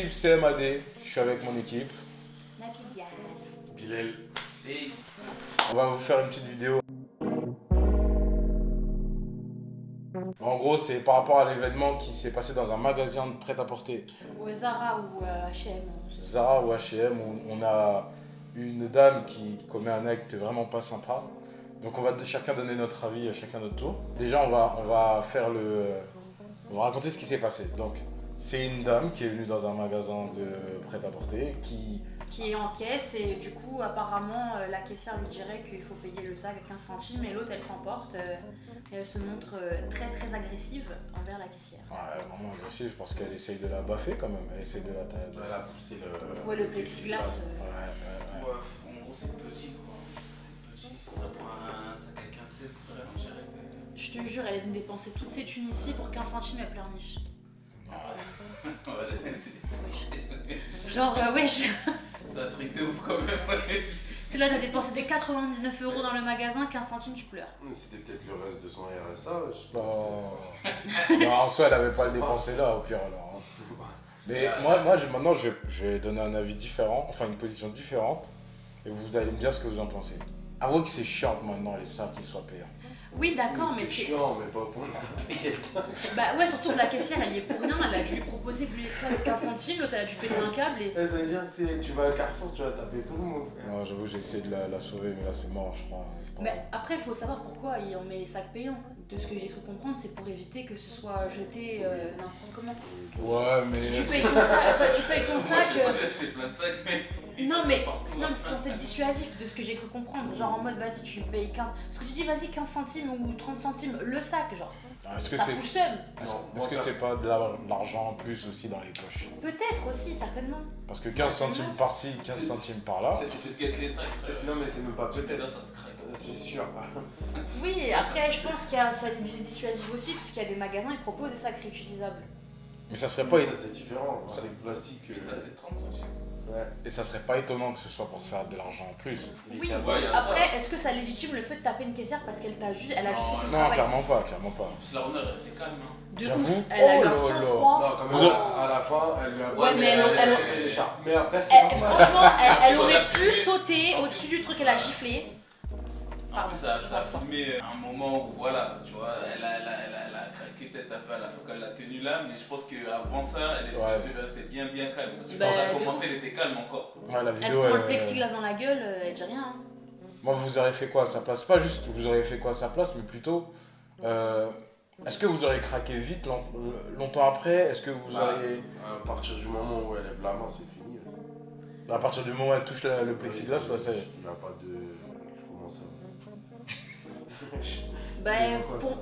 équipe, c'est MAD. Je suis avec mon équipe. Napidia. Bilal. On va vous faire une petite vidéo. En gros, c'est par rapport à l'événement qui s'est passé dans un magasin de prêt-à-porter. Ou Zara ou H&M. Zara ou H&M, où on a une dame qui commet un acte vraiment pas sympa. Donc on va chacun donner notre avis à chacun notre tour. Déjà, on va faire on va raconter ce qui s'est passé. Donc, c'est une dame qui est venue dans un magasin de prêt-à-porter qui Qui est en caisse et du coup apparemment la caissière lui dirait qu'il faut payer le sac à 15 centimes et l'autre elle s'emporte et elle se montre très très agressive envers la caissière. ouais, vraiment agressive parce qu'elle essaye de la baffer quand même. Elle essaye de la Elle a poussé le... Ouais, le plexiglas. Ouais. Ouais, en gros c'est petit quoi. C'est petit. Ça prend un sac à 15 cents, on dirait que... Je te jure, elle est venue dépenser toutes ses thunes ici pour 15 centimes elle pleurniche. Ouais, c'est... Genre wesh. C'est un truc de ouf quand même, ouais. T'es là, t'as dépensé des 99 € dans le magasin, 15 centimes tu pleures. C'était peut-être le reste de son RSA, Non, en soi, elle avait pas le dépensé là, au pire alors. Mais maintenant, je vais donner un avis différent, enfin une position différente, et vous allez me dire ce que vous en pensez. Avouez que c'est chiant maintenant les sacs qui soient payants. Oui d'accord, mais c'est chiant, mais pas pour taper quelqu'un. Bah ouais, surtout que la caissière elle y est pour rien, elle a dû lui proposer vu ça avec 15 centimes, l'autre elle a dû péter un câble et... Ça veut dire que tu vas à Carrefour, tu vas taper tout le monde. Non, j'avoue, j'ai essayé de la sauver, mais là c'est mort, je crois. Mais après, il faut savoir pourquoi on met les sacs payants. De ce que j'ai cru comprendre, c'est pour éviter que ce soit jeté n'importe comment. Ouais, mais. Tu payes ton sac. Tu payes ton sac. Moi j'ai acheté plein de sacs, mais. Non, mais c'est censé être dissuasif de ce que j'ai cru comprendre. Genre en mode, vas-y, tu payes 15. Parce que tu dis, vas-y, 15 centimes ou 30 centimes le sac, genre. Est-ce que Ça fout le seum. Est-ce que c'est pas de l'argent en plus aussi dans les poches? Peut-être aussi, certainement. Parce que 15 centimes par-ci, 15 centimes par-là. C'est ce qu'être les sacs. Non, mais c'est même pas peut-être. Ça se craque. C'est sûr. Oui, après, je pense qu'il y a ça une visée dissuasive aussi, puisqu'il y a des magasins, ils proposent des sacs réutilisables. Mais ça serait pas. Ça, c'est différent. Ça- Avec plastique. Mais ça c'est 30 centimes. Ouais. Et ça serait pas étonnant que ce soit pour se faire de l'argent en plus. Oui, Ouais, y a après, est-ce que ça légitime le fait de taper une caissière parce qu'elle a juste fait Non, son Non, travail? clairement pas, clairement pas. En plus la honneur est restée calme. Hein. De J'avoue. ouf, elle a Oh eu là un là. sang-froid. Non, quand même, Vous- à la fin, elle lui a Ouais, mais elle- Mais après, c'est normal. Franchement, elle On a aurait pu filmé. sauter au-dessus du truc, elle a giflé. En plus, ça a filmé un moment où, voilà, tu vois, elle a craqué peut-être un peu à la fois qu'elle l'a tenue là, mais je pense qu'avant ça, elle devait rester bien calme. Parce que Bah, quand ça a de commencé, elle était calme encore. Ouais, la Elle se vidéo. prend le plexiglas dans la gueule, elle dit rien. Hein. Moi, vous auriez fait quoi à sa place? Pas juste vous auriez fait quoi à sa place, mais plutôt. Est-ce que vous auriez craqué vite longtemps après? Est-ce que vous auriez. À partir du moment où elle lève la main, c'est fini. À partir du moment où elle touche le plexiglas, là, ça y est. Il n'y a pas de. Je commence à. Bah,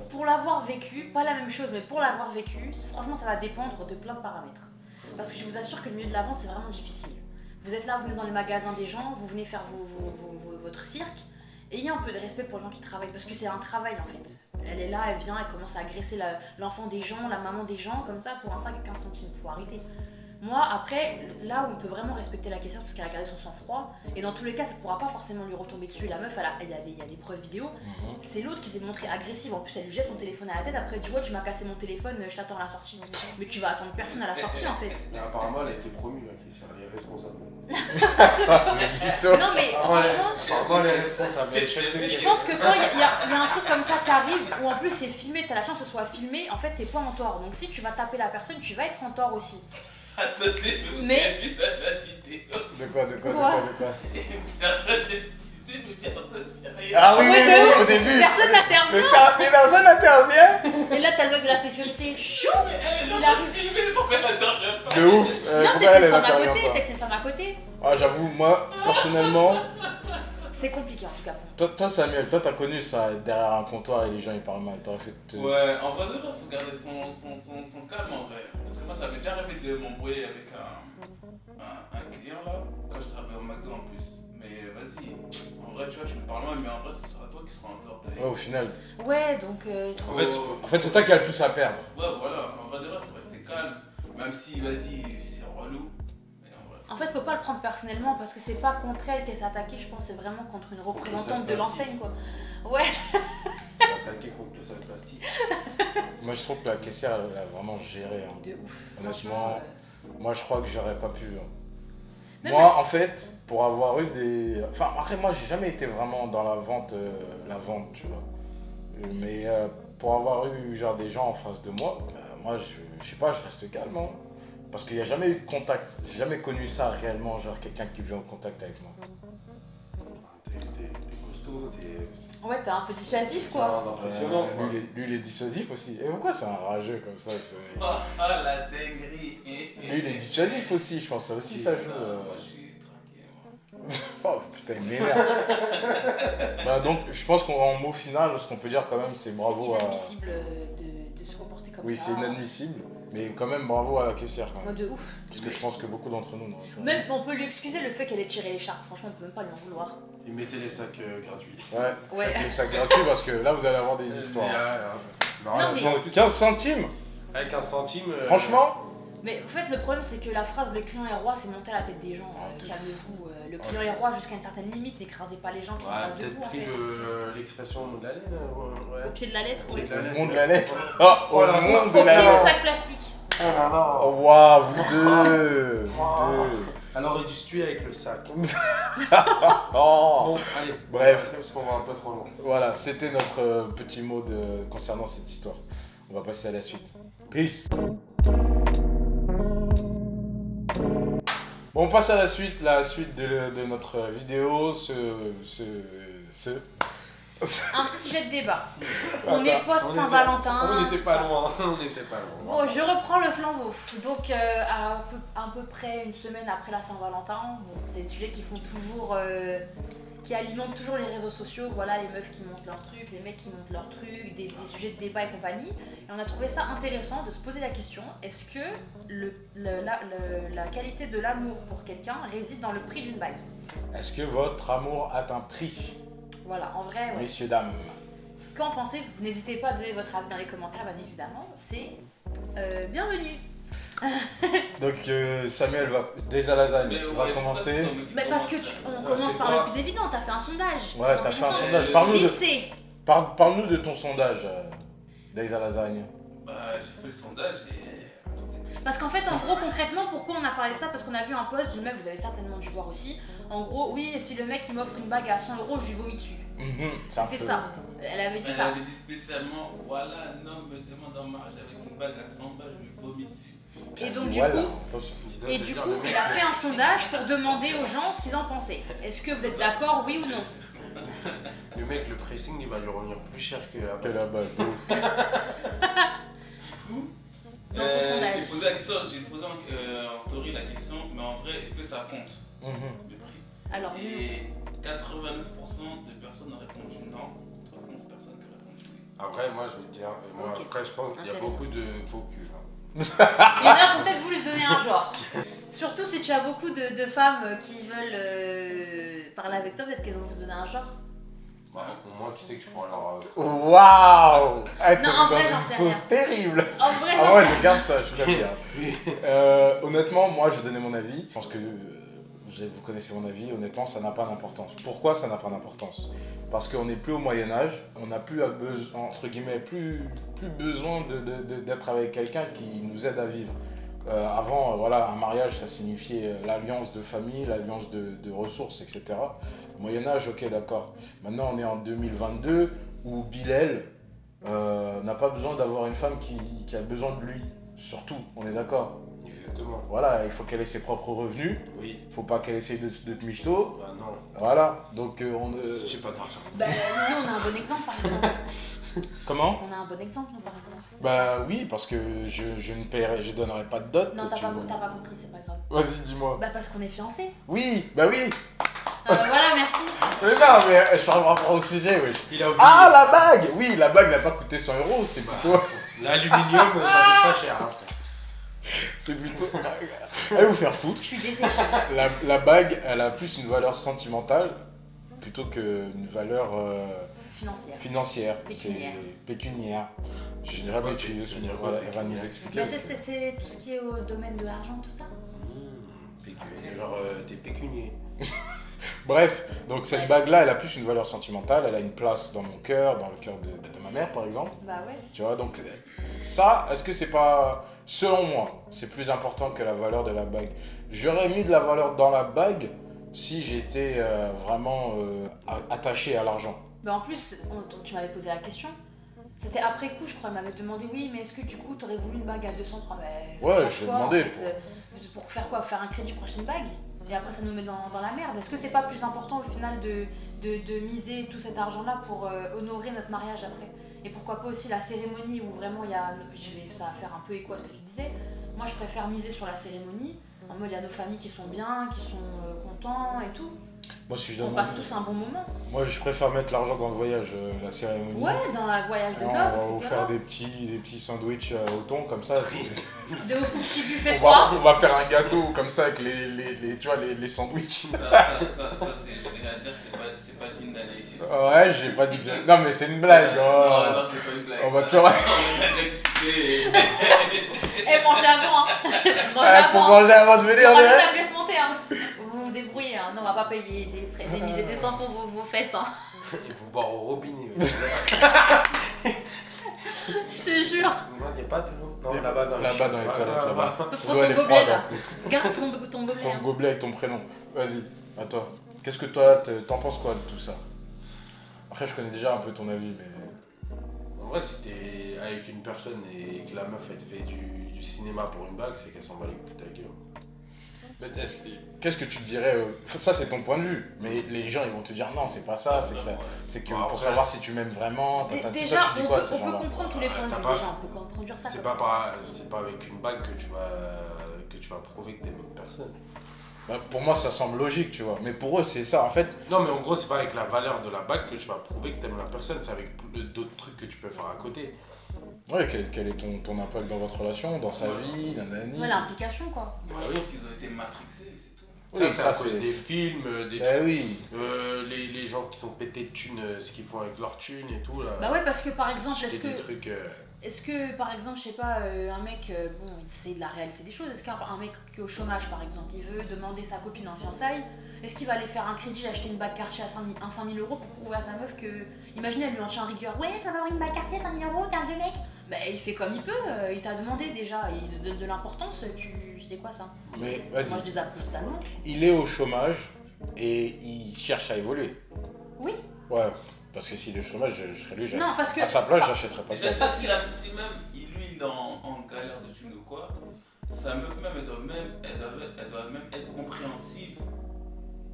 pour l'avoir vécu, pas la même chose, mais pour l'avoir vécu, franchement, ça va dépendre de plein de paramètres. Parce que je vous assure que le milieu de la vente, c'est vraiment difficile. Vous êtes là, vous venez dans les magasins des gens, vous venez faire votre cirque. Ayez un peu de respect pour les gens qui travaillent, parce que c'est un travail en fait. Elle est là, elle vient, elle commence à agresser l'enfant des gens, la maman des gens, comme ça, pour un sac à 15 centimes. Faut arrêter. Moi, après, là où on peut vraiment respecter la caissière parce qu'elle a gardé son sang-froid, et dans tous les cas, ça ne pourra pas forcément lui retomber dessus. La meuf, il y a des preuves vidéo. C'est l'autre qui s'est montrée agressive. En plus, elle lui jette son téléphone à la tête. Après, tu vois, tu m'as cassé mon téléphone, je t'attends à la sortie. Mais tu vas attendre personne à la sortie en fait. Mais apparemment, elle a été promue, la caissière. Elle est responsable. Non, mais franchement. Apparemment, elle est responsable. Elle chèque de Je pense que quand il y a un truc comme ça qui arrive, où en plus c'est filmé, t'as la chance que ce soit filmé, en fait t'es pas en tort. Donc si tu vas taper la personne, tu vas être en tort aussi. Attendez, vous Mais- avez vu la vidéo. De quoi? Mais personne fait rien. Ah oui, Ouais, oui, de oui, ouf. au début. Personne n'intervient. Mais personne n'intervient. Et là t'as le mec de la sécurité. Chou. Elle Il est arrive. filmée, pourquoi elle n'intervient pas? De ouf. Non, Pourquoi peut-être c'est elle une femme à intervient côté, pas? peut-être c'est une femme à côté. Ah, j'avoue, moi, personnellement, C'est compliqué en tout cas. toi Samuel, toi t'as connu ça derrière un comptoir et les gens ils parlent mal. T'aurais fait. Ouais, en vrai de vrai, faut garder son calme en vrai. Parce que moi, ça m'est déjà arrivé de m'embrouiller avec un client là, quand je travaillais au McDo en plus. Mais vas-y, en vrai, tu vois, tu me parles mal, mais en vrai, ce sera toi qui seras en tort. Ouais, au final. Ouais, donc. En fait, c'est toi qui as le plus à perdre. Ouais, voilà, en vrai de vrai, faut rester calme. Même si, vas-y, c'est relou. Mais en vrai. En fait, faut pas le prendre personnellement parce que c'est pas contre elle qu'elle s'est attaquée, je pense, c'est vraiment contre une représentante de l'enseigne quoi. Ouais. attaqué contre le sac plastique. Moi je trouve que la caissière elle a vraiment géré. Hein. De ouf. Honnêtement, Franchement, moi je crois que j'aurais pas pu. Mais Moi, en fait, pour avoir eu des... Enfin, après, moi, j'ai jamais été vraiment dans la vente, tu vois. Mais pour avoir eu, genre, des gens en face de moi, moi, je sais pas, je reste calme, hein. Parce qu'il n'y a jamais eu de contact. J'ai jamais connu ça réellement, genre, quelqu'un qui vient en contact avec moi. T'es costaud, t'es. Ouais, t'es un peu dissuasif quoi. Impressionnant. Lui, il est dissuasif aussi. Et pourquoi c'est un rageux comme ça Oh, la dinguerie. Lui, il est dissuasif aussi, je pense. Ça aussi, ça joue. Moi, je suis tranquille, moi. Oh putain, il m'énerve. Bah, donc, je pense qu'en mot final, ce qu'on peut dire quand même, c'est bravo C'est à. inadmissible de se comporter comme Oui, ça. c'est inadmissible. Mais quand même, bravo à la caissière quand Moi même. de ouf. Parce que je pense que beaucoup d'entre nous. Même on peut lui excuser le fait qu'elle ait tiré l'écharpe. Franchement, on peut même pas lui en vouloir. Et mettez les sacs gratuits. Ouais, Ouais. faites ça gratuit parce que là, vous allez avoir des histoires. Non, mais- Donc, 15 centimes Avec un centime. Franchement Mais en fait, le problème, c'est que la phrase le client est roi, c'est monter à la tête des gens. Ah, de Calmez-vous. Le client est roi jusqu'à une certaine limite. N'écrasez pas les gens qui sont en Ouais, face de peut-être vous en pris fait. l'expression au mot de la laine. Au pied de la lettre, Au pied ouais. de la Au lettre. monde de la lettre. Oh, au là, monde Au de pied la du lettre. sac plastique. Oh là là. Oh, waouh, vous deux. Vous deux. Elle aurait dû se tuer avec le sac. Oh. Bon, allez. Bref. Parce qu'on va un peu trop loin. Voilà, c'était notre petit mot concernant cette histoire. On va passer à la suite. Peace. Bon, on passe à la suite de notre vidéo. Un petit sujet de débat. On est Attends, post Saint-Valentin. On n'était tout pas ça. loin. On n'était pas loin. Bon, je reprends le flambeau. Donc, à peu près une semaine après la Saint-Valentin, bon, c'est des sujets qui font toujours. Qui alimentent toujours les réseaux sociaux. Voilà, les meufs qui montent leurs trucs, les mecs qui montent leurs trucs, des sujets de débat et compagnie. Et on a trouvé ça intéressant de se poser la question est-ce que la qualité de l'amour pour quelqu'un réside dans le prix d'une bague? Est-ce que votre amour a un prix, Voilà, en vrai, ouais. messieurs, dames? Qu'en pensez-vous? N'hésitez pas à donner votre avis dans les commentaires, bien évidemment. C'est bienvenue. Donc, Samuel va lasagne Mais va ouais, commencer. Mais parce que on commence par le plus évident, t'as fait un sondage. Ouais, C'est t'as fait un intéressant. sondage. Parle-nous de, L'INSEE. parle-nous de ton sondage, Daisa Lasagne. Bah, j'ai fait le sondage et. Parce qu'en fait, en gros, concrètement, pourquoi on a parlé de ça? Parce qu'on a vu un post d'une meuf, vous avez certainement dû voir aussi. En gros, oui, si le mec il m'offre une bague à 100 €, je lui vomis dessus. C'est un C'était peu- ça. Elle avait dit Elle ça. avait dit spécialement voilà, un homme me demande en mariage avec une bague à 100 balles, je lui vomis dessus. Et donc, du Voilà, coup, attention. et du coup, il a fait un sondage pour demander aux gens ce qu'ils en pensaient. Est-ce que vous êtes d'accord, oui ou non? Le mec, le pressing, il va lui revenir plus cher que la Que la bague, de ouf. Du coup, Dans ton sondage. j'ai posé la question, j'ai posé en story la question, mais en vrai, est-ce que ça compte le prix? Alors, dis-nous. Et 89% de personnes ont répondu non, contre 11 personnes qui ont répondu oui. Après, moi, je vais te dire, moi, Ok. après, je pense qu'il y a Intéressant. beaucoup de faux culs. hein. Il y en a qui ont peut-être voulu donner un genre. Surtout si tu as beaucoup de femmes qui veulent parler avec toi, peut-être qu'elles vont vous donner un genre. Ouais, au moins, tu sais que je prends leur. Waouh! Ah, t'es Non, en dans vrai, une j'en sais sauce terrible! En vrai, Ah j'en ouais, sais je garde ça, je l'aime bien. Honnêtement, moi, je vais donner mon avis. Je pense que vous connaissez mon avis. Honnêtement, ça n'a pas d'importance. Pourquoi ça n'a pas d'importance? Parce qu'on n'est plus au Moyen-Âge. On n'a plus, entre guillemets, plus besoin d'être avec quelqu'un qui nous aide à vivre. Avant, voilà, un mariage, ça signifiait l'alliance de famille, l'alliance de ressources, etc. Moyen-Âge, ok, d'accord. Maintenant, on est en 2022 où Bilal n'a pas besoin d'avoir une femme qui a besoin de lui. Surtout, on est d'accord. Exactement. Voilà, il faut qu'elle ait ses propres revenus. Oui. Il faut pas qu'elle essaye de te michto. Bah non, Voilà, donc j'ai pas d'argent. Bah, nous, on a un bon exemple, par exemple. Comment? On a un bon exemple, nous, par exemple. Bah oui, parce que je ne paierai, je donnerai pas de dot. Non, tu t'as vois. pas compris, c'est pas grave. Vas-y, dis-moi. Bah, parce qu'on est fiancés. Oui, bah oui. Voilà, merci. Mais non, mais je parle par rapport au sujet, oui. Il a oublié. Ah, la bague! Oui, la bague n'a pas coûté 100 €, c'est plutôt. L'aluminium, ça coûte pas cher. Hein. C'est plutôt. Allez vous faire foutre. Je suis desséchée. La bague, elle a plus une valeur sentimentale plutôt qu'une valeur Financière. financière. Pécuniaire. C'est pécuniaire. Je n'ai jamais utilisé ce mot. Voilà, elle va nous expliquer. Bah, c'est tout ce qui est au domaine de l'argent, tout ça. Genre, t'es pécunier. Bref, donc cette Bref. bague-là, elle a plus une valeur sentimentale, elle a une place dans mon cœur, dans le cœur de ma mère, par exemple. Bah ouais. Tu vois, donc ça, est-ce que c'est pas, selon moi, c'est plus important que la valeur de la bague? J'aurais mis de la valeur dans la bague si j'étais vraiment attaché à l'argent. Bah en plus, tu m'avais posé la question. C'était après coup, je crois, il m'avait demandé oui, mais est-ce que du coup, t'aurais voulu une bague à 203? Ça Ouais, change je quoi, demandais, en fait pour faire quoi? Faire un crédit pour acheter une bague? Et après, ça nous met dans la merde. Est-ce que c'est pas plus important au final de miser tout cet argent-là pour honorer notre mariage après? Et pourquoi pas aussi la cérémonie où vraiment il y a. Ça va faire un peu écho à ce que tu disais. Moi, je préfère miser sur la cérémonie. En mode, il y a nos familles qui sont bien, qui sont contents et tout. Moi, si je On donne, passe tous un bon moment. moi, je préfère mettre l'argent dans le voyage, la cérémonie. Ouais, dans un voyage de Et on noces, va vous etc. faire des petits sandwichs au thon comme ça. De petit buffet On froid. va faire un gâteau comme ça avec tu vois, les sandwichs. Ça, j'ai rien à dire, c'est pas digne d'aller ici. Ouais, j'ai pas dit que j'ai... Non, mais c'est une blague. Oh. Non, c'est pas une blague. On va ça. te- On On a déjà discuté. Eh, mangez avant, hein. Mangez Ah, faut avant. manger avant de Il y venir. aura hein. juste à se monter, hein. Vous vous débrouillez, hein. Non, on va pas payer des frais, des milliers, des cents pour vos fesses, hein. Il faut boire au robinet. Je te jure. Non, il n'y a pas de l'eau. Non, Il y a là-bas dans les Là-bas dans les chiottes, toilettes, là-bas. Prends L'eau, elle ton est gobelet, froide, là. en plus. Garde ton gobelet, Ton hein. gobelet et ton prénom. Vas-y, à toi. Qu'est-ce que toi, t'en penses quoi de tout ça? Après, je connais déjà un peu ton avis, mais... En vrai, si t'es avec une personne et que la meuf elle te fait du cinéma pour une bague, c'est qu'elle s'en bat les couilles de ta gueule. Mais qu'est-ce que tu dirais ça, c'est ton point de vue. Mais les gens, ils vont te dire non, c'est pas ça. C'est que Bon, pour après- savoir si tu m'aimes vraiment... Déjà, toi, tu dis quoi, ces on peut gens-là? comprendre tous les points de T'as vue, pas- déjà. On peut introduire ça C'est comme pas, ça. c'est pas avec une bague que tu vas prouver que t'aimes une personne. Bah, pour moi, ça semble logique, tu vois. Mais pour eux, c'est ça. En fait, Non, mais en gros, c'est pas avec la valeur de la bague que tu vas prouver que t'aimes la personne, c'est avec d'autres trucs que tu peux faire à côté. ouais, quel est ton impact dans votre relation, dans sa vie, nanani. Ouais, l'implication, quoi. Moi, je pense qu'ils ont été matrixés, c'est tout. Oui, ça, c'est à cause des films, des Eh oui. les gens qui sont pétés de thunes, ce qu'ils font avec leur thunes et tout. Là. Bah ouais, parce que par exemple, C'était des trucs. Est-ce que, par exemple, je sais pas, un mec, bon, c'est de la réalité des choses, est-ce qu'un mec qui est au chômage, par exemple, il veut demander sa copine en fiançailles, est-ce qu'il va aller faire un crédit, acheter une bague Cartier à 5 000 euros pour prouver à sa meuf que... Imaginez, elle lui en tient rigueur, ouais, tu vas avoir une bague Cartier 5 000 euros, t'es un vieux mec. Bah, il fait comme il peut, il t'a demandé déjà, il te donne de l'importance, tu sais quoi ça? Mais vas-y. Moi, je désapprouve totalement. Il est au chômage et il cherche à évoluer. Oui. Ouais. Parce que s'il est au chômage, je serais lui. Non, parce que... À sa place, j'achèterais pas Déjà, ça. si même il est en galère de thunes ou quoi, sa meuf même, elle doit même être compréhensive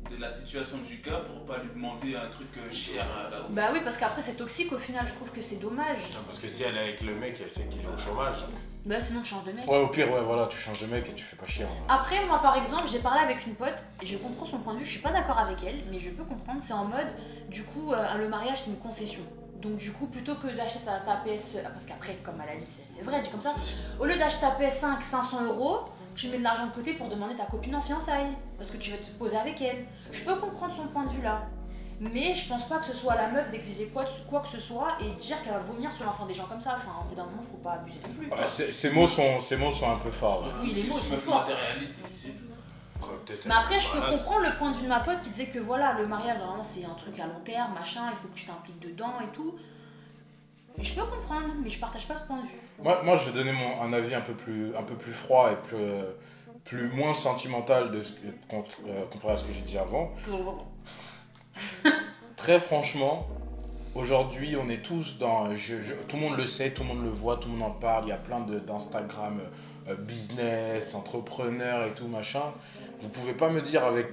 de la situation du gars pour pas lui demander un truc cher là où. Bah oui, parce qu'après, c'est toxique au final, je trouve que c'est dommage. Parce que si elle est avec le mec, elle sait qu'il est au chômage. Bah sinon, je change de mec. Ouais, au pire, ouais, voilà, tu changes de mec et tu fais pas chier. hein. Après, moi par exemple, j'ai parlé avec une pote et je comprends son point de vue. Je suis pas d'accord avec elle, mais je peux comprendre. C'est en mode, du coup, le mariage c'est une concession. Donc, du coup, plutôt que d'acheter ta PS. Parce qu'après, comme elle a dit, c'est vrai, dit comme ça. Au lieu d'acheter ta PS5 500 euros, tu mets de l'argent de côté pour demander ta copine en fiançailles. Parce que tu veux te poser avec elle. Je peux comprendre son point de vue là. Mais je pense pas que ce soit à la meuf d'exiger quoi que ce soit et dire qu'elle va vomir sur l'enfant des gens comme ça. Enfin, au bout d'un moment, faut pas abuser non plus. Ouais, ces mots sont un peu forts. ouais. Oui, les mots, ils sont meuf forts. matérialiste et puis c'est tout. Mais après, je peux Voilà, comprendre le point de vue de ma pote qui disait que voilà, le mariage, normalement, c'est un truc à long terme, machin, il faut que tu t'impliques dedans et tout. Je peux comprendre, mais je partage pas ce point de vue. Moi, je vais donner un avis un peu plus froid et moins sentimental comparé à ce que j'ai dit avant. Très franchement, aujourd'hui, on est tous dans... tout le monde le sait, tout le monde le voit, tout le monde en parle. Il y a plein d'Instagram business, entrepreneurs et tout, machin. Vous pouvez pas me dire avec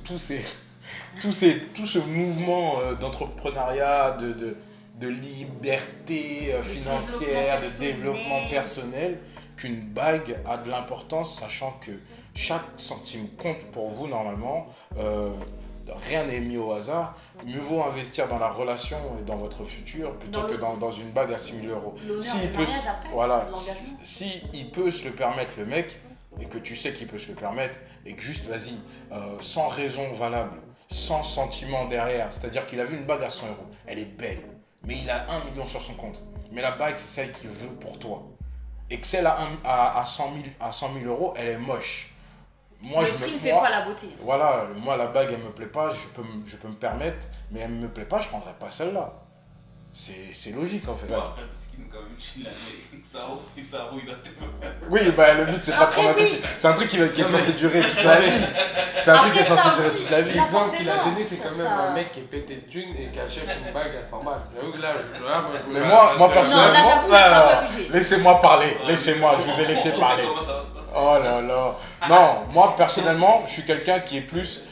tout ce mouvement d'entrepreneuriat, de liberté financière, de développement personnel, qu'une bague a de l'importance, sachant que chaque centime compte pour vous normalement. Rien n'est mis au hasard. Mieux vaut investir dans la relation et dans votre futur plutôt que dans une bague à 6 000 euros. L'honneur S'il du peut, mariage après, voilà, de l'engagement. si il peut se le permettre, le mec, et que tu sais qu'il peut se le permettre, et que juste, vas-y, sans raison valable, sans sentiment derrière, c'est-à-dire qu'il a vu une bague à 100 euros, elle est belle, mais il a 1 million sur son compte. Mais la bague, c'est celle qu'il veut pour toi. Et que celle à 100 000 euros, elle est moche. moi, le je prix me. ne fait moi, pas la beauté. Voilà, moi, la bague, elle me plaît pas, je peux me permettre, mais elle me plaît pas, je prendrai pas celle-là. C'est logique en fait. Bon, après, Biskin, quand même, tu l'as mis, ça rouille dans tes mains. Oui, bah le but c'est pas de Après, prendre un truc. oui. C'est un truc qui est censé durer toute la vie. C'est un truc qui est Après, ça censé durer aussi, toute la vie. là, L'exemple qu'il a forcément, donné, c'est ça- quand même ça- un mec qui est pété de thunes et qui achète une bague à 100 balles. J'avoue que là, moi, je me Mais mets à moi- la moi, place de la Non, là, personnellement, j'avoue, là, ça va abuser. Laissez-moi parler, laissez-moi, je vous ai laissé On sait parler. comment ça va se passer. Oh là là. Non, moi personnellement, je suis quelqu'un qui est plus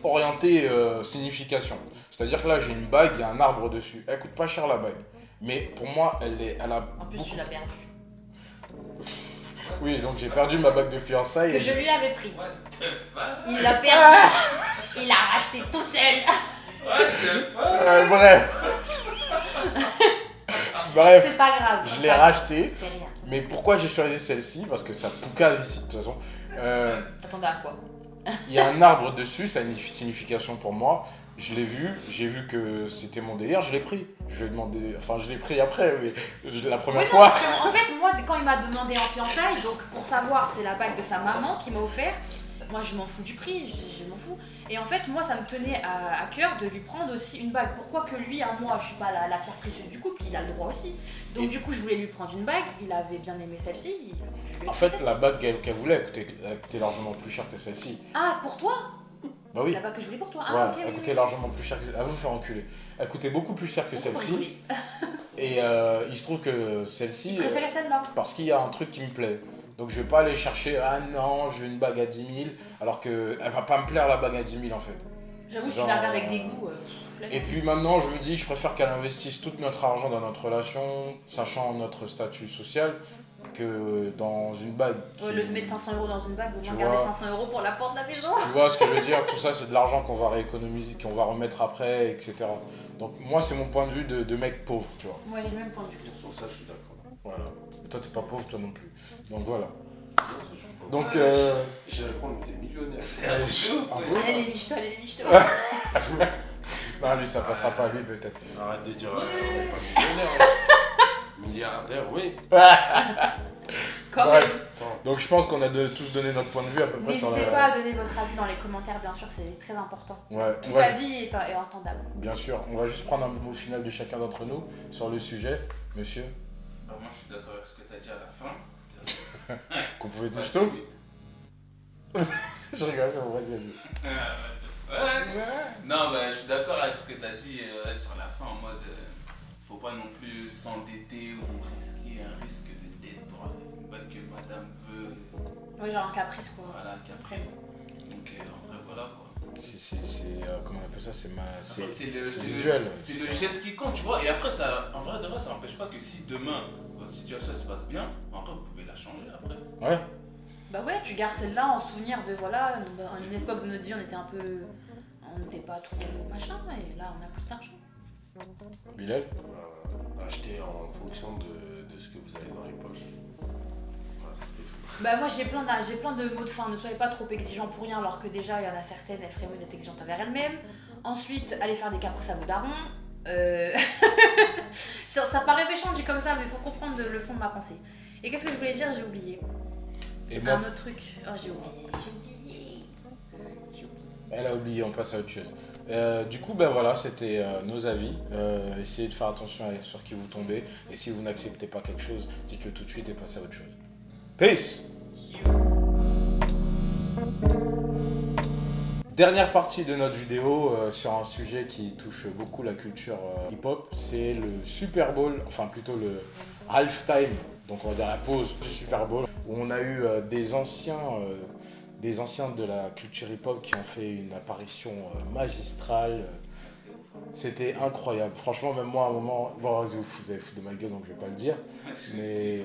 orienté signification. C'est-à-dire que là, j'ai une bague, il y a un arbre dessus. Elle coûte pas cher la bague. Mais pour moi, elle a. En plus, beaucoup- tu l'as perdu. Oui, donc j'ai perdu ma bague de fiançailles. Que je lui avais prise. What the fuck? Il l'a perdu. Il l'a racheté tout seul. What the fuck? Bref, C'est pas grave. je l'ai racheté. C'est rien. Mais pourquoi j'ai choisi celle-ci? Parce que ça poucave ici de toute façon. T'attendais à quoi? Il y a un arbre dessus, ça a une signification pour moi. Je l'ai vu, j'ai vu que c'était mon délire, je l'ai pris. Je lui ai demandé, enfin je l'ai pris après, mais la première Oui, non, fois. parce que, en fait, moi, quand il m'a demandé en fiançailles, donc pour savoir, c'est la bague de sa maman qui m'a offert. Moi, je m'en fous du prix, je m'en fous. Et en fait, moi, ça me tenait à cœur de lui prendre aussi une bague. Pourquoi que lui, à moi, je suis pas la pierre précieuse du couple, il a le droit aussi. Donc, Et- du coup, je voulais lui prendre une bague. Il avait bien aimé celle-ci. Je lui ai En pris fait, celle-ci. la bague qu'elle voulait, elle coûtait largement plus cher que celle-ci. Ah, pour toi? Bah oui, La bague que je voulais pour toi. ouais, Ah, ok. elle oui, coûtait oui. largement plus cher que. À vous faire enculer. Elle coûtait beaucoup plus cher que Pourquoi vous celle-ci. rigolez? Et il se trouve que celle-ci, Il préférait celle-là. parce qu'il y a un truc qui me plaît. Donc je vais pas aller chercher, ah non, je veux une bague à 10 000, alors qu'elle va pas me plaire la bague à 10 000 en fait. J'avoue, si tu Genre, la regardes avec dégoût. Flemme. Et puis maintenant, je me dis, je préfère qu'elle investisse tout notre argent dans notre relation, sachant notre statut social, que dans une bague. Au lieu de mettre 500 € dans une bague, Tu vous moins garder vois. 500 € pour la porte de la maison. Tu vois ce que je veux dire? Tout ça, c'est de l'argent qu'on va rééconomiser, qu'on va remettre après, etc. Donc moi, c'est mon point de vue de mec pauvre, tu vois. Moi, j'ai le même point de vue. Sur ça, je suis d'accord. Voilà. Et toi, t'es pas pauvre, toi non plus. Donc voilà. Non, ça, je suis pas Donc, d'accord. J'ai l'impression qu'on était millionnaire. C'est un peu Ah ouais. bon? Allez, les michto, allez, les michto. Non, lui, ça passera pas à lui, peut-être. Arrête de dire on n'est pas millionnaire. Hein. Milliardaire, oui. Quand Bref. même. Attends. Donc je pense qu'on a tous donné notre point de vue à peu près sur N'hésitez la... pas à donner votre avis dans les commentaires, bien sûr, c'est très important. Ouais, Toute on va- avis est entendable. bien sûr. On va juste prendre un mot final de chacun d'entre nous sur le sujet. Monsieur, Bah, moi, je suis d'accord avec ce que tu as dit à la fin. qu'on pouvait être Ouais, michto. oui. Je rigole, c'est bon, vas-y. Ouais. Non, bah, je suis d'accord avec ce que tu as dit sur la fin, en mode faut pas non plus s'endetter ou risquer un risque de dette pour une bague que madame veut. Ouais, genre un caprice, quoi. Voilà, caprice. Donc, en vrai, voilà quoi. Comment on appelle ça? C'est Après, c'est visuel. C'est le geste qui compte, tu vois. Et après, ça, en vrai, de vrai, ça n'empêche pas que si demain votre situation se passe bien, en vrai, vous pouvez la changer après. Ouais. Bah ouais, tu gardes celle-là en souvenir de voilà, à une époque de notre vie, on était un peu. On n'était pas trop machin, et là, on a plus d'argent. Bilal. Acheter en fonction de ce que vous avez dans les poches. Voilà, c'était tout. Bah moi j'ai plein de mots de fin, ne soyez pas trop exigeants pour rien alors que déjà il y en a certaines, elles feraient mieux d'être exigeantes envers elles-mêmes. Ensuite, allez faire des caprices à vos darons. Ça paraît méchant dit comme ça, mais il faut comprendre le fond de ma pensée. Et qu'est-ce que je voulais dire? J'ai oublié. Et moi, Un autre truc. Oh j'ai oublié. elle a oublié, on passe à autre chose. Du coup, ben voilà, c'était nos avis. Essayez de faire attention sur qui vous tombez. Et si vous n'acceptez pas quelque chose, dites-le tout de suite et passez à autre chose. Peace! Dernière partie de notre vidéo sur un sujet qui touche beaucoup la culture hip-hop, c'est le Super Bowl, enfin plutôt le halftime, donc on va dire la pause du Super Bowl, où on a eu des anciens de la culture hip-hop qui ont fait une apparition magistrale. C'était incroyable. Franchement, même moi à un moment, bon, vas-y, vous foutez de ma gueule, donc je vais pas le dire. Mais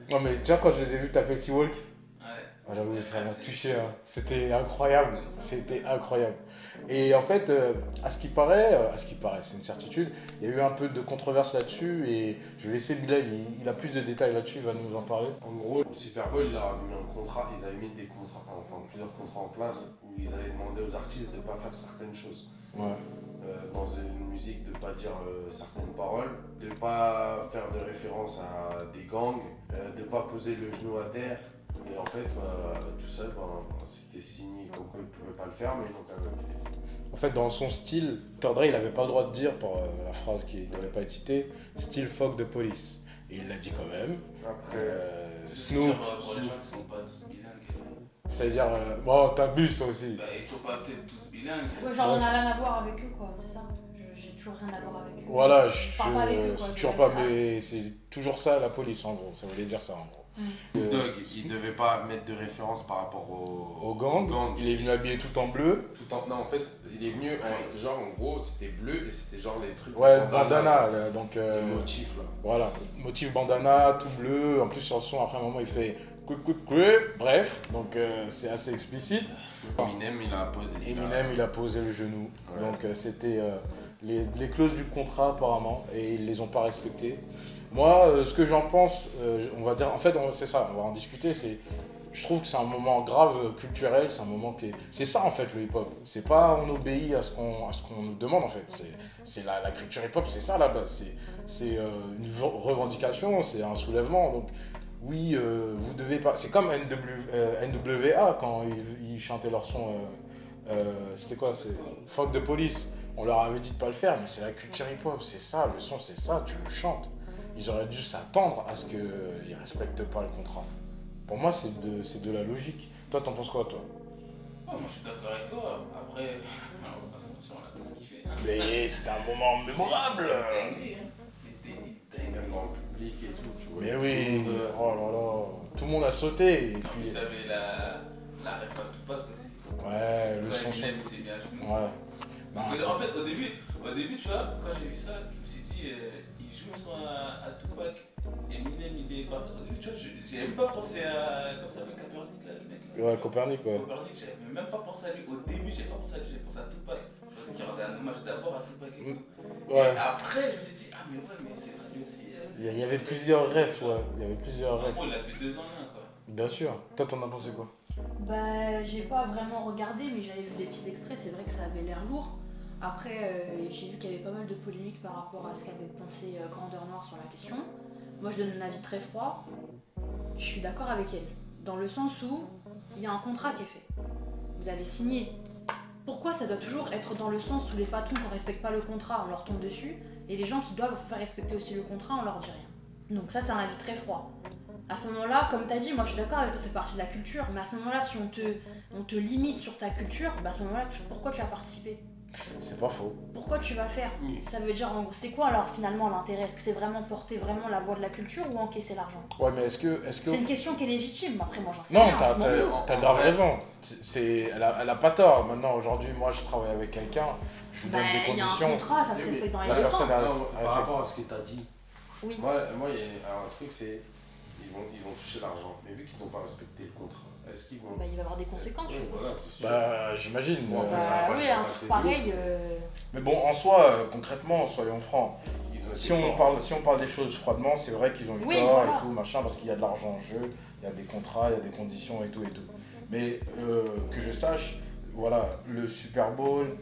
non, mais tu vois, quand je les ai vus taper Seawalk, Ouais. ah, j'avoue, ça m'a touché, hein. C'était incroyable, c'était incroyable. Et en fait, à ce qui paraît, c'est une certitude, il y a eu un peu de controverse là-dessus et je vais laisser Bilal, il a plus de détails là-dessus, il va nous en parler. En gros, le Super Bowl, il a mis un contrat, ils avaient mis des contrats, enfin plusieurs contrats en place où ils avaient demandé aux artistes de ne pas faire certaines choses. Ouais. Dans une musique, de ne pas dire certaines paroles, de ne pas faire de référence à des gangs, de ne pas poser le genou à terre, Et en fait, tout ça, c'était signé comme quoi ils ne pouvaient pas le faire, mais ils l'ont quand même fait. En fait, dans son style, Dr. Dre, il n'avait pas le droit de dire, par la phrase qui n'avait pas été citée, still fuck the police. Et il l'a dit quand même. Après, Snoop, Pour les gens qui sont pas tous bilingues. c'est-à-dire, bon, t'abuses toi aussi. Bah, ils sont pas peut-être tous bilingues. Ouais, genre on a rien à voir avec eux, quoi, c'est ça. J'ai toujours rien à voir avec eux. Voilà, parle pas avec eux, quoi, c'est je toujours vais pas, être- mais c'est toujours ça la police en gros, ça voulait dire ça en gros. Dog, il devait pas mettre de référence par rapport Au gang, il est venu habillé tout en bleu. Non, en fait, il est venu, genre en gros, c'était bleu et c'était genre les trucs. Ouais, bandana, là, donc Le motif là. voilà, motif bandana, tout bleu. En plus sur le son, après un moment, il fait quick, bref, donc c'est assez explicite. Eminem, Il a posé le genou, Ouais. donc c'était les clauses du contrat apparemment, et ils les ont pas respectées. Moi, ce que j'en pense, on va dire, en fait, c'est ça, on va en discuter, je trouve que c'est un moment grave culturel, c'est un moment qui est... C'est ça en fait le hip-hop, c'est pas on obéit à ce qu'on nous demande en fait, c'est la culture hip-hop, c'est ça à la base, c'est une revendication, c'est un soulèvement, donc oui, vous devez pas... C'est comme NWA quand ils chantaient leur son, c'était quoi, c'est Fuck the Police, on leur avait dit de pas le faire, mais c'est la culture hip-hop, c'est ça, le son c'est ça, tu le chantes. Ils auraient dû s'attendre à ce qu'ils ne respectent pas le contrat. Pour moi, c'est de la logique. Toi, t'en penses quoi, toi? Moi, je suis d'accord avec toi. Après, on va pas se mentir, on a tous kiffé. Hein. Mais c'était un moment mémorable. Dingue, hein. C'était dingue. Même dans le public et tout, tu vois. Mais tout oui, le monde, oh là là, tout le monde a sauté. Et Vous puis, savez, la ref à Tupac aussi. ouais, le Ouais, son. Eminem, il s'est mis à genoux. Ouais. Non, Parce que, en fait, au début, tu vois, quand j'ai vu ça, je me suis dit, il joue le son à Tupac. Eminem, il est parti. Au début, tu vois, j'ai même pas pensé à. Comment ça s'appelle Capernic, là, le mec là. Ouais, Copernic, ouais. Copernic, j'avais même pas pensé à lui. Au début, j'ai pas pensé à lui, j'ai pensé à Tupac. Je pensais qu'il rendait un hommage d'abord à Tupac et tout. Ouais. Et après, je me suis dit, ah, mais ouais, mais c'est vrai, lui aussi. Il y avait plusieurs refs, ouais. Il y avait plusieurs En refs. gros, il a fait 2 ans, quoi. Bien sûr. Toi, t'en as pensé quoi? Bah, j'ai pas vraiment regardé, mais j'avais vu des petits extraits, c'est vrai que ça avait l'air lourd. Après, j'ai vu qu'il y avait pas mal de polémiques par rapport à ce qu'avait pensé Grandeur Noire sur la question. Moi, je donne un avis très froid. Je suis d'accord avec elle, dans le sens où il y a un contrat qui est fait. Vous avez signé. Pourquoi ça doit toujours être dans le sens où les patrons qui ne respectent pas le contrat, on leur tombe dessus, et les gens qui doivent faire respecter aussi le contrat, on leur dit rien. Donc ça, c'est un avis très froid. À ce moment-là, comme tu as dit, moi je suis d'accord avec toi, c'est partie de la culture, mais à ce moment-là, si on te limite sur ta culture, bah à ce moment-là, pourquoi tu vas participer? C'est pas faux. Pourquoi tu vas faire? Oui. Ça veut dire, en gros, c'est quoi alors finalement l'intérêt? Est-ce que c'est vraiment porter vraiment la voix de la culture ou encaisser l'argent? Ouais, mais est-ce que... C'est une question qui est légitime, après moi j'en sais Non, rien, je m'en fous. t'as grave raison. Elle a pas tort. Maintenant, aujourd'hui, moi, je travaille avec quelqu'un, je lui Bah, donne des il y a un conditions. contrat, ça se respecte dans les la deux personne temps. a- Non, par rapport à ce que tu as dit, Oui. moi, il y a un truc, c'est ils vont toucher l'argent. Mais vu qu'ils n'ont pas respecté le contrat, est-ce qu'ils vont. Bah, il va y avoir des conséquences, je Oui, suppose. voilà, c'est sûr. Bah, j'imagine. Bon, Bah, ça va pas oui, les un impacter truc de pareil. Mais bon, en soi, concrètement, soyons francs. Ils ont été Si on forts. parle des choses froidement, c'est vrai qu'ils ont eu Oui, tort voilà. et tout, machin, parce qu'il y a de l'argent en jeu, il y a des contrats, il y a des conditions et tout et tout. Mais que je sache, voilà, le Super Bowl,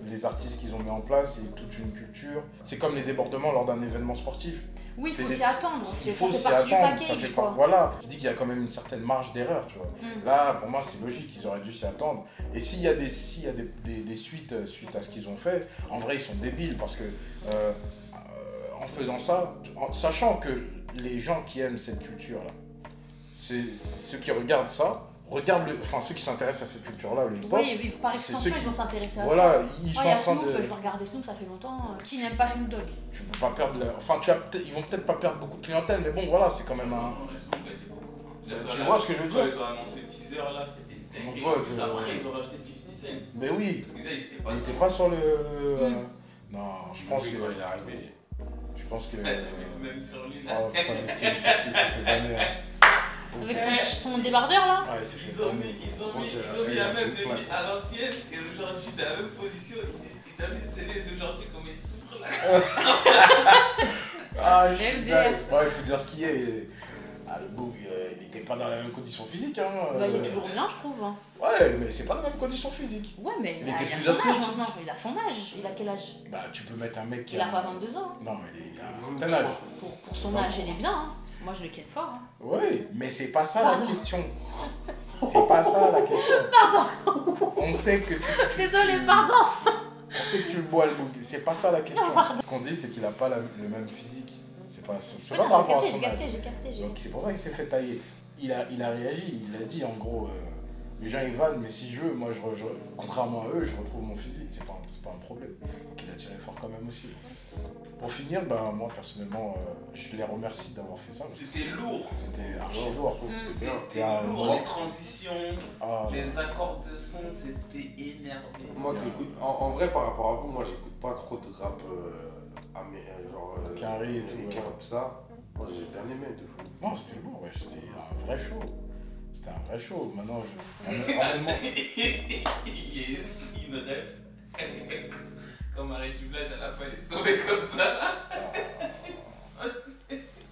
les artistes qu'ils ont mis en place, c'est toute une culture. C'est comme les débordements lors d'un événement sportif. Oui, il C'est faut des- s'y attendre. Il Ça faut fait s'y partie du attendre, ça package, fait pas. quoi. Voilà, je dis qu'il y a quand même une certaine marge d'erreur, tu vois. Mm. Là, pour moi, c'est logique, ils auraient dû s'y attendre. Et s'il y a des suites suite à ce qu'ils ont fait, en vrai, ils sont débiles parce que en faisant ça, en sachant que les gens qui aiment cette culture-là, c'est ceux qui regardent ça, enfin ceux qui s'intéressent à cette culture-là, le hip-hop, Oui, oui, par c'est extension, ceux ils vont s'intéresser à ça. voilà, ils Ouais, sont il y a en train Snoop, de. je vais regarder Snoop, ça fait longtemps. Qui n'aime pas Snoop Dogg? Tu peux pas perdre. Enfin, ils vont peut-être pas perdre beaucoup de clientèle, mais bon, voilà, c'est quand même un. Non, ils ont gagné beaucoup. Tu vois ce que je veux Quand dire? ils ont annoncé le teaser là, c'était dingue. Donc, Et ouais, en plus, après, ils ont rajouté 50 Cent. Mais oui, Parce que déjà, il était pas. il était pas sur le. Non, je pense Oui, que. quand il est arrivé. Je pense que. Même sur lui là. Oh putain, mais ce qui est sorti, ça fait vanner. Avec son débardeur là? Ouais, c'est Ils ont mis la même demi à l'ancienne et aujourd'hui dans la même position. Ils t'as vu c'est les d'aujourd'hui comme ils souffrent là. Ah, MDR. Ouais, il faut dire ce qui est. Ah, le Boog, il n'était pas dans la même condition physique. Hein. Bah, il est toujours bien, je trouve. Hein. Ouais, mais c'est pas dans la même condition physique. Ouais, mais Il il était a plus son âge athlétique. maintenant. Il a son âge. Il a quel âge? Bah, tu peux mettre un mec qui Il a pas 22 ans. Non, mais il a un certain âge. Pour son âge, il est bien. Hein. Moi, je le ken fort. Hein. Oui, mais c'est pas ça la question. C'est pas ça la question. Pardon. On sait que tu... Désolée, pardon. On sait que tu le bois le bouc. C'est pas ça la question. Ce qu'on dit, c'est qu'il a pas le même physique. C'est pas Ouais, pas non, par rapport à j'ai son capté, âge. j'ai capté. Donc c'est pour ça qu'il s'est fait tailler. Il a réagi, il a dit en gros, les gens ils valent, mais si je veux, moi contrairement à eux, je retrouve mon physique, c'est pas un problème. Donc il a tiré fort quand même aussi. Pour finir, ben, moi personnellement, je les remercie d'avoir fait ça. C'était lourd. C'était archi lourd. C'était un lourd. moment. Les transitions, les accords de son, c'était énervé. Moi, en vrai, par rapport à vous, moi, j'écoute pas trop de rap genre Carré et tout, américain, ouais. tout ça. Moi, j'ai bien aimé de fou. Non, c'était lourd, ouais, c'était un vrai show. C'était un vrai show. Maintenant, honnêtement, Yes, une rêve. Quand Marie Dublage à la fin elle est tombée comme ça.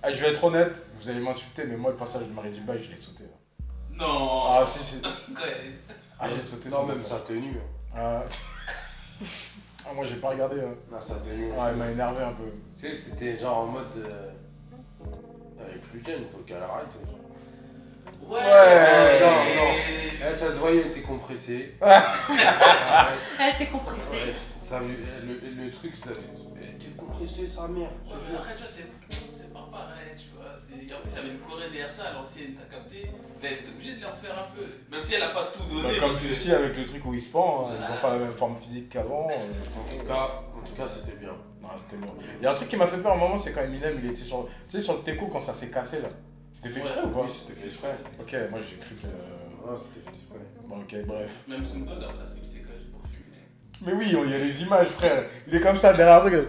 ah, je vais être honnête, vous allez m'insulter, mais moi le passage de Marie Dubail, je l'ai sauté. Là. Non. Ah si, si. Ouais. Ah, j'ai sauté Non, son même passage. sa tenue. Ah, moi j'ai pas regardé. Hein. Non, sa tenue. Ah, elle m'a énervé un peu. Tu sais, c'était genre en mode. Elle est plus jeune, faut qu'elle arrête. Ouais. Non. Ça se voyait, elle était compressée. Arrête. Elle était compressée. Ouais, ça, le truc, ça. Elle était compressée, sa mère. Ouais, mais après, tu vois, c'est pas pareil, tu vois. En plus, il y avait une Corée derrière ça à l'ancienne, t'as capté. Elle était obligée de leur faire un peu. Même si elle a pas tout donné. Comme parce que- 50 avec le truc où il se pend, hein, ils ont pas la même forme physique qu'avant. En tout cas, c'était bien. Non, c'était lourd. Il y a un truc qui m'a fait peur à un moment, c'est quand Eminem il était sur. Tu sais, sur le Teco quand ça s'est cassé là. C'était fait exprès ou pas? Oui, c'était fait exprès. Ok, moi j'ai cru que. Non, c'était fait exprès. Bon, ok, bref. Même Snoop Dogg a presque il s'est caché pour fumer. Mais oui, il y a les images, frère. Il est comme ça derrière un truc.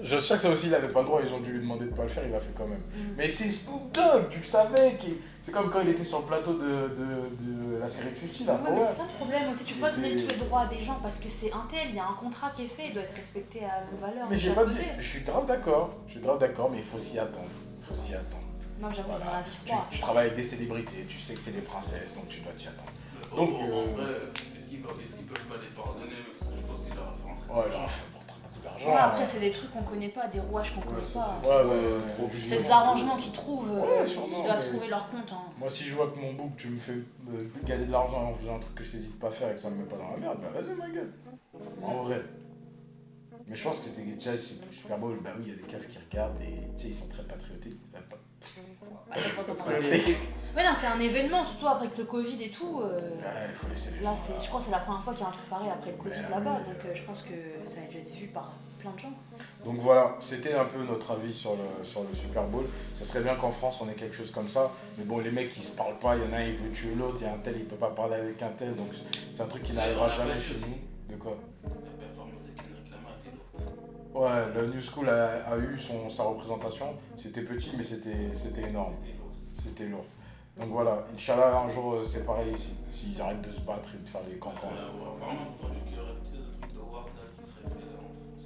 Je sais que ça aussi, il avait pas le droit, ils ont dû lui demander de pas le faire, il l'a fait quand même. Mais c'est Snoop Dogg, tu le savais. C'est comme quand il était sur le plateau de la série 50 là. Ouais, mais c'est ça le problème aussi. Tu peux pas donner C'était- tous les droits à des gens parce que c'est un tel, il y a un contrat qui est fait, il doit être respecté à la même valeur. Mais de j'ai chaque pas côté. dit. Je suis grave d'accord. Mais il faut s'y attendre. Il faut s'y attendre. Non, j'avoue, Voilà. dans la vie froide. Tu travailles avec des célébrités, tu sais que c'est des princesses, donc tu dois t'y attendre. Donc, En vrai, est-ce qu'ils peuvent pas les pardonner? Parce que je pense qu'il leur a fait rentrer. Ouais, il en fait pour très beaucoup d'argent. Ouais, après, c'est des trucs qu'on connaît pas, des rouages qu'on connaît pas. Ouais, C'est des arrangements qu'ils trouvent, Ouais, sûrement, ils doivent mais- trouver leur compte. Hein. Moi, si je vois que mon bouc, tu me fais gagner de l'argent en faisant un truc que je t'ai dit de pas faire et que ça me met pas dans la merde, bah vas-y, ma gueule. En vrai. Mais je pense que c'était déjà le Super Bowl, bah oui, il y a des caves qui regardent et tu sais, ils sont très patriotiques. Attends. Ouais, non, c'est un événement, surtout après que le Covid et tout. Ouais, il faut laisser les Là, gens. je crois que c'est la première fois qu'il y a un truc pareil après le Covid Ouais, là-bas, oui, donc je pense que ça a dû être vu par plein de gens. Donc voilà, c'était un peu notre avis sur le Super Bowl. Ça serait bien qu'en France on ait quelque chose comme ça. Mais bon, les mecs ils se parlent pas, il y en a un il veut tuer l'autre, il y a un tel il peut pas parler avec un tel. Donc c'est un truc qui n'arrivera jamais chez nous. De quoi? La performance de Kendrick Lamar était lourde. Ouais, le New School a eu sa représentation. C'était petit mais c'était énorme. C'était lourd. C'était lourd. Donc voilà, Inch'Allah un jour c'est pareil ici. S'ils arrêtent de se battre et de faire les cancans. Apparemment, j'ai entendu qu'il y aurait peut-être un truc de Ward là qui serait fait là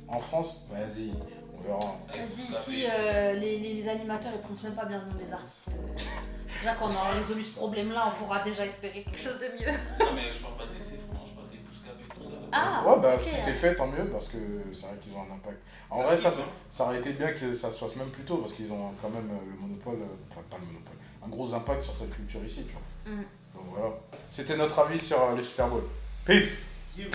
en France. En France? Vas-y, on verra. Vas-y, ici, les animateurs ils prennent même pas bien le nom des artistes. Déjà, quand on aura résolu ce problème-là, on pourra déjà espérer quelque chose de mieux. Non, mais je parle pas des francs, je parle des Bouscap et tout ça. Ah, Ouais, bah ok. si c'est fait, tant mieux, parce que c'est vrai qu'ils ont un impact. En vrai, ça aurait été bien que ça se fasse même plus tôt, parce qu'ils ont quand même le monopole, enfin pas le monopole, un gros impact sur cette culture ici, tu vois. Mm. Donc voilà. C'était notre avis sur le Super Bowl. Peace! You.